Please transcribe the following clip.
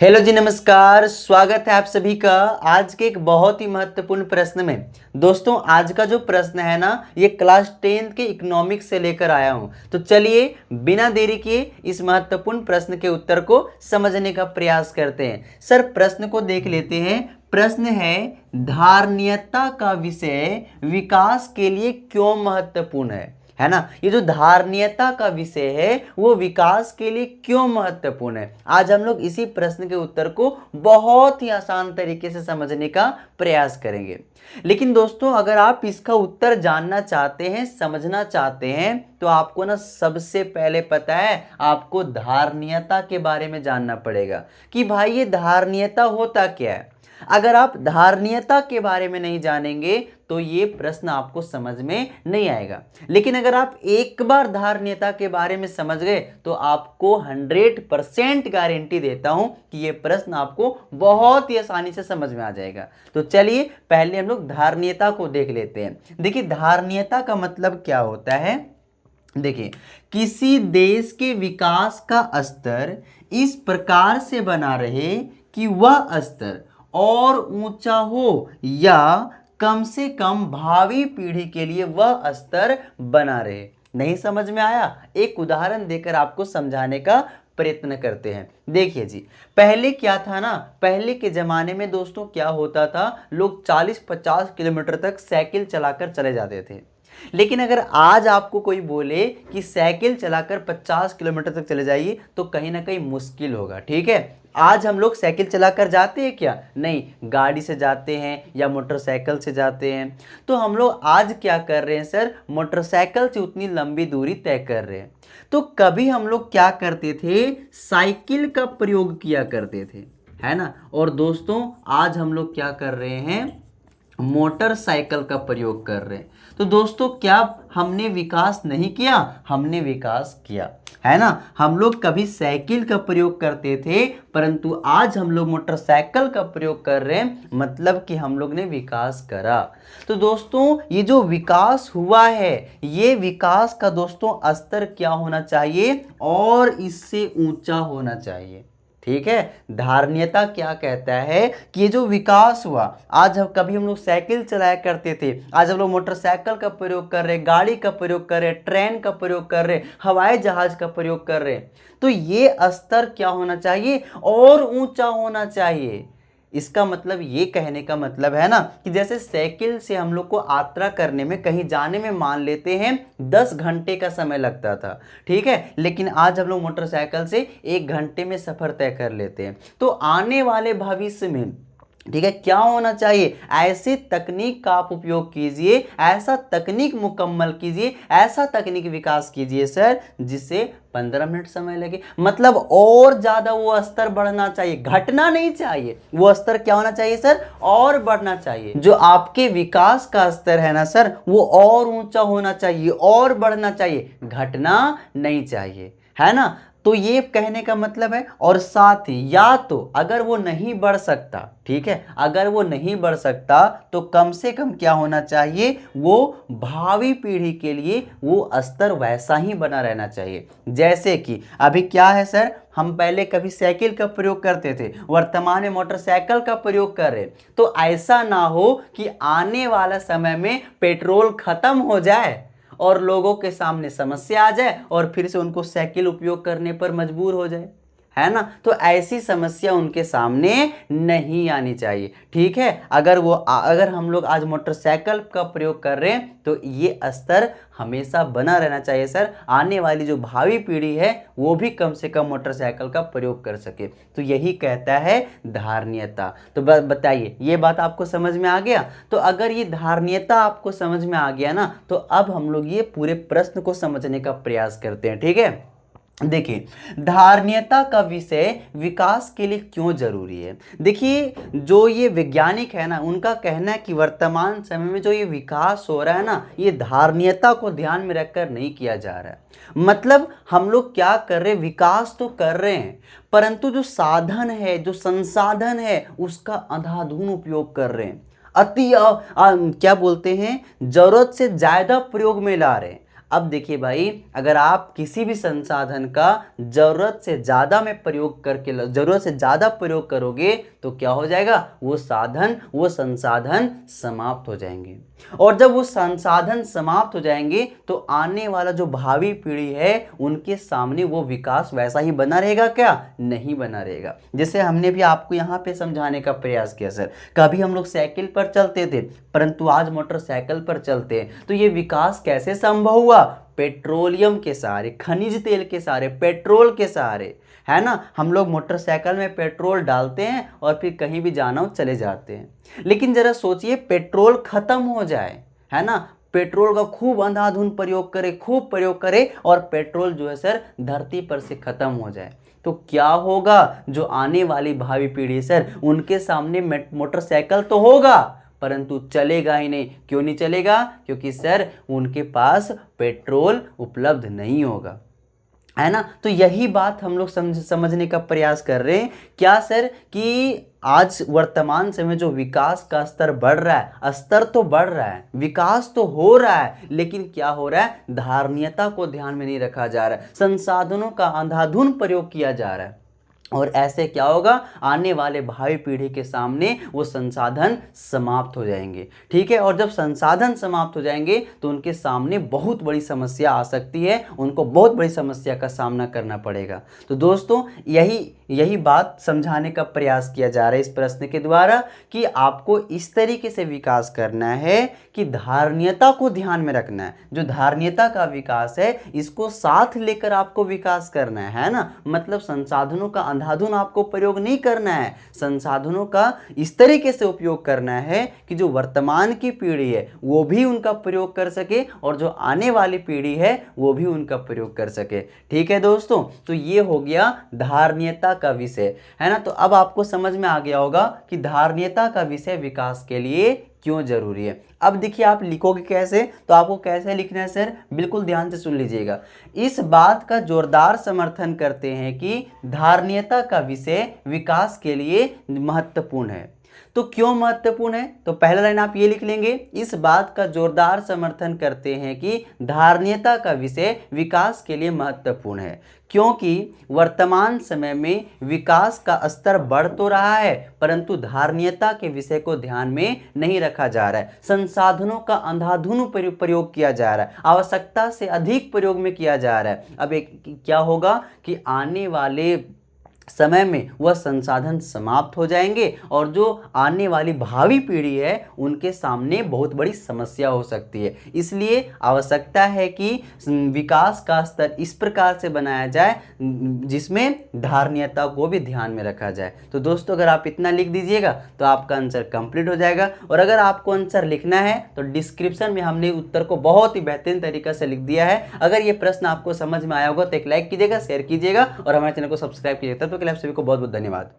Hello जी, नमस्कार। स्वागत है आप सभी का आज के एक बहुत ही महत्वपूर्ण प्रश्न में। दोस्तों, आज का जो प्रश्न है ना, ये क्लास 10th के इकोनॉमिक्स से लेकर आया हूं। तो चलिए बिना देरी किए इस महत्वपूर्ण प्रश्न के उत्तर को समझने का प्रयास करते हैं। सर, प्रश्न को देख लेते हैं। प्रश्न है, धारणीयता का विषय विकास के लिए क्यों महत्वपूर्ण है ना। ये जो धारणीयता का विषय है वो विकास के लिए क्यों महत्वपूर्ण है, आज हम लोग इसी प्रश्न के उत्तर को बहुत ही आसान तरीके से समझने का प्रयास करेंगे। लेकिन दोस्तों, अगर आप इसका उत्तर जानना चाहते हैं, समझना चाहते हैं, तो आपको ना सबसे पहले पता है आपको धारणीयता के बारे में जानना पड़ेगा कि भाई ये धारणीयता होता क्या है। अगर आप धारणीयता के बारे में नहीं जानेंगे तो ये प्रश्न आपको समझ में नहीं आएगा। लेकिन अगर आप एक बार धारणीयता के बारे में समझ गए तो आपको 100% गारंटी देता हूं कि ये प्रश्न आपको बहुत ही आसानी से समझ में आ जाएगा। तो चलिए पहले हम लोग धारणीयता को देख लेते हैं। देखिए, धारणीयता का मतलब क्या होता है। देखिए, किसी देश के विकास का स्तर इस प्रकार से बना रहे कि वह स्तर और ऊंचा हो या कम से कम भावी पीढ़ी के लिए वह स्तर बना रहे। नहीं समझ में आया? एक उदाहरण देकर आपको समझाने का प्रयत्न करते हैं। देखिए जी, पहले क्या था ना, पहले के जमाने में दोस्तों क्या होता था, लोग 40-50 किलोमीटर तक साइकिल चलाकर चले जाते थे। लेकिन अगर आज आपको कोई बोले कि साइकिल चलाकर 50 किलोमीटर तक चले जाइए तो कहीं ना कहीं मुश्किल होगा। ठीक है, आज हम लोग साइकिल चलाकर जाते हैं क्या? नहीं, गाड़ी से जाते हैं या मोटरसाइकिल से जाते हैं। तो हम लोग आज क्या कर रहे हैं सर, मोटरसाइकिल से उतनी लंबी दूरी तय कर रहे हैं। तो कभी हम लोग क्या करते थे, साइकिल का प्रयोग किया करते थे, है ना। और दोस्तों, आज हम लोग क्या कर रहे हैं, मोटरसाइकिल का प्रयोग कर रहे हैं। तो दोस्तों, क्या हमने विकास नहीं किया? हमने विकास किया, है ना। हम लोग कभी साइकिल का प्रयोग करते थे परंतु आज हम लोग मोटरसाइकिल का प्रयोग कर रहे हैं, मतलब कि हम लोग ने विकास करा। तो दोस्तों, ये जो विकास हुआ है, ये विकास का दोस्तों स्तर क्या होना चाहिए, और इससे ऊंचा होना चाहिए। ठीक है, धारणीयता क्या कहता है कि ये जो विकास हुआ, आज कभी हम लोग साइकिल चलाया करते थे, आज हम लोग मोटरसाइकिल का प्रयोग कर रहे, गाड़ी का प्रयोग कर रहे, ट्रेन का प्रयोग कर रहे, हवाई जहाज का प्रयोग कर रहे। तो ये स्तर क्या होना चाहिए, और ऊंचा होना चाहिए। इसका मतलब ये कहने का मतलब है ना कि जैसे साइकिल से हम लोग को यात्रा करने में, कहीं जाने में मान लेते हैं 10 घंटे का समय लगता था। ठीक है, लेकिन आज हम लोग मोटरसाइकिल से 1 घंटे में सफर तय कर लेते हैं। तो आने वाले भविष्य में, ठीक है, क्या होना चाहिए, ऐसे तकनीक का आप उपयोग कीजिए, ऐसा तकनीक मुकम्मल कीजिए, ऐसा तकनीक विकास कीजिए सर जिससे 15 मिनट समय लगे। मतलब और ज्यादा वो स्तर बढ़ना चाहिए, घटना नहीं चाहिए। वो स्तर क्या होना चाहिए सर, और बढ़ना चाहिए। जो आपके विकास का स्तर है ना सर, वो और ऊंचा होना चाहिए, और बढ़ना चाहिए, घटना नहीं चाहिए, है ना। तो ये कहने का मतलब है। और साथ ही, या तो अगर वो नहीं बढ़ सकता, ठीक है, अगर वो नहीं बढ़ सकता तो कम से कम क्या होना चाहिए, वो भावी पीढ़ी के लिए वो स्तर वैसा ही बना रहना चाहिए। जैसे कि अभी क्या है सर, हम पहले कभी साइकिल का प्रयोग करते थे, वर्तमान में मोटरसाइकिल का प्रयोग कर रहे। तो ऐसा ना हो कि आने वाला समय में पेट्रोल खत्म हो जाए और लोगों के सामने समस्या आ जाए और फिर से उनको साइकिल उपयोग करने पर मजबूर हो जाए, है ना। तो ऐसी समस्या उनके सामने नहीं आनी चाहिए। ठीक है, अगर हम लोग आज मोटरसाइकिल का प्रयोग कर रहे हैं तो ये स्तर हमेशा बना रहना चाहिए सर, आने वाली जो भावी पीढ़ी है वो भी कम से कम मोटरसाइकिल का प्रयोग कर सके। तो यही कहता है धारणीयता। तो बताइए, ये बात आपको समझ में आ गया? तो अगर ये धारणीयता आपको समझ में आ गया ना, तो अब हम लोग ये पूरे प्रश्न को समझने का प्रयास करते हैं। ठीक है, देखिए, धारणीयता का विषय विकास के लिए क्यों जरूरी है। देखिए, जो ये वैज्ञानिक है ना, उनका कहना है कि वर्तमान समय में जो ये विकास हो रहा है ना, ये धारणीयता को ध्यान में रखकर नहीं किया जा रहा है। मतलब हम लोग क्या कर रहे हैं, विकास तो कर रहे हैं परंतु जो साधन है, जो संसाधन है, उसका अंधाधुंध उपयोग कर रहे हैं। क्या बोलते हैं, जरूरत से ज्यादा प्रयोग में ला रहे हैं। अब देखिए भाई, अगर आप किसी भी संसाधन का ज़रूरत से ज़्यादा में प्रयोग करके ज़रूरत से ज़्यादा प्रयोग करोगे तो क्या हो जाएगा, वो संसाधन समाप्त हो जाएंगे। और जब वो संसाधन समाप्त हो जाएंगे तो आने वाला जो भावी पीढ़ी है उनके सामने वो विकास वैसा ही बना रहेगा क्या, नहीं बना रहेगा। जैसे हमने भी आपको यहाँ पे समझाने का प्रयास किया सर, कभी हम लोग साइकिल पर चलते थे परंतु आज मोटरसाइकिल पर चलते हैं, तो ये विकास कैसे संभव हुआ, पेट्रोलियम के सहारे, खनिज तेल के सहारे, पेट्रोल के सहारे, है ना। हम लोग मोटरसाइकिल में पेट्रोल डालते हैं और फिर कहीं भी जाना हो चले जाते हैं। लेकिन जरा सोचिए, पेट्रोल खत्म हो जाए, है ना, पेट्रोल का खूब अंधाधुंध प्रयोग करे, खूब प्रयोग करे और पेट्रोल जो है सर धरती पर से खत्म हो जाए, तो क्या होगा, जो आने वाली भावी पीढ़ी सर उनके सामने मोटरसाइकिल तो होगा परंतु चलेगा ही नहीं। क्यों नहीं चलेगा, क्योंकि सर उनके पास पेट्रोल उपलब्ध नहीं होगा, है ना। तो यही बात हम लोग समझने का प्रयास कर रहे हैं क्या सर, कि आज वर्तमान समय जो विकास का स्तर बढ़ रहा है, स्तर तो बढ़ रहा है, विकास तो हो रहा है, लेकिन क्या हो रहा है, धारणीयता को ध्यान में नहीं रखा जा रहा है, संसाधनों का अंधाधुंध प्रयोग किया जा रहा है। और ऐसे क्या होगा, आने वाले भावी पीढ़ी के सामने वो संसाधन समाप्त हो जाएंगे, ठीक है। और जब संसाधन समाप्त हो जाएंगे तो उनके सामने बहुत बड़ी समस्या आ सकती है, उनको बहुत बड़ी समस्या का सामना करना पड़ेगा। तो दोस्तों यही बात समझाने का प्रयास किया जा रहा है इस प्रश्न के द्वारा, कि आपको इस तरीके से विकास करना है कि धारणीयता को ध्यान में रखना है। जो धारणीयता का विकास है इसको साथ लेकर आपको विकास करना है ना। मतलब संसाधनों का अंधाधुंध आपको प्रयोग नहीं करना है, संसाधनों का इस तरीके से उपयोग करना है कि जो वर्तमान की पीढ़ी है वो भी उनका प्रयोग कर सके और जो आने वाली पीढ़ी है वो भी उनका प्रयोग कर सके, ठीक है दोस्तों। तो ये हो गया धारणीयता का विषय, है ना। तो अब आपको समझ में आ गया होगा कि धारणीयता का विषय विकास के लिए क्यों जरूरी है। अब देखिए आप लिखोगे कैसे, तो आपको कैसे लिखना है सर, बिल्कुल ध्यान से सुन लीजिएगा। इस बात का जोरदार समर्थन करते हैं कि धारणीयता का विषय विकास के लिए महत्वपूर्ण है। तो क्यों महत्वपूर्ण है, तो पहला लाइन आप ये लिख लेंगे, इस बात का जोरदार समर्थन करते हैं कि धारणीयता का विषय विकास के लिए महत्वपूर्ण है, क्योंकि वर्तमान समय में विकास का स्तर बढ़ तो रहा है परंतु धारणीयता के विषय को ध्यान में नहीं रखा जा रहा है। संसाधनों का अंधाधुंध प्रयोग किया जा रहा है, आवश्यकता से अधिक प्रयोग में किया जा रहा है। अब एक क्या होगा कि आने वाले समय में वह संसाधन समाप्त हो जाएंगे और जो आने वाली भावी पीढ़ी है उनके सामने बहुत बड़ी समस्या हो सकती है। इसलिए आवश्यकता है कि विकास का स्तर इस प्रकार से बनाया जाए जिसमें धारणीयता को भी ध्यान में रखा जाए। तो दोस्तों अगर आप इतना लिख दीजिएगा तो आपका आंसर कंप्लीट हो जाएगा। और अगर आपको आंसर लिखना है तो डिस्क्रिप्शन में हमने उत्तर को बहुत ही बेहतरीन तरीके से लिख दिया है। अगर ये प्रश्न आपको समझ में आया होगा तो एक लाइक कीजिएगा, शेयर कीजिएगा और हमारे चैनल को सब्सक्राइब कीजिएगा। तो के लिए आप सभी को बहुत बहुत धन्यवाद।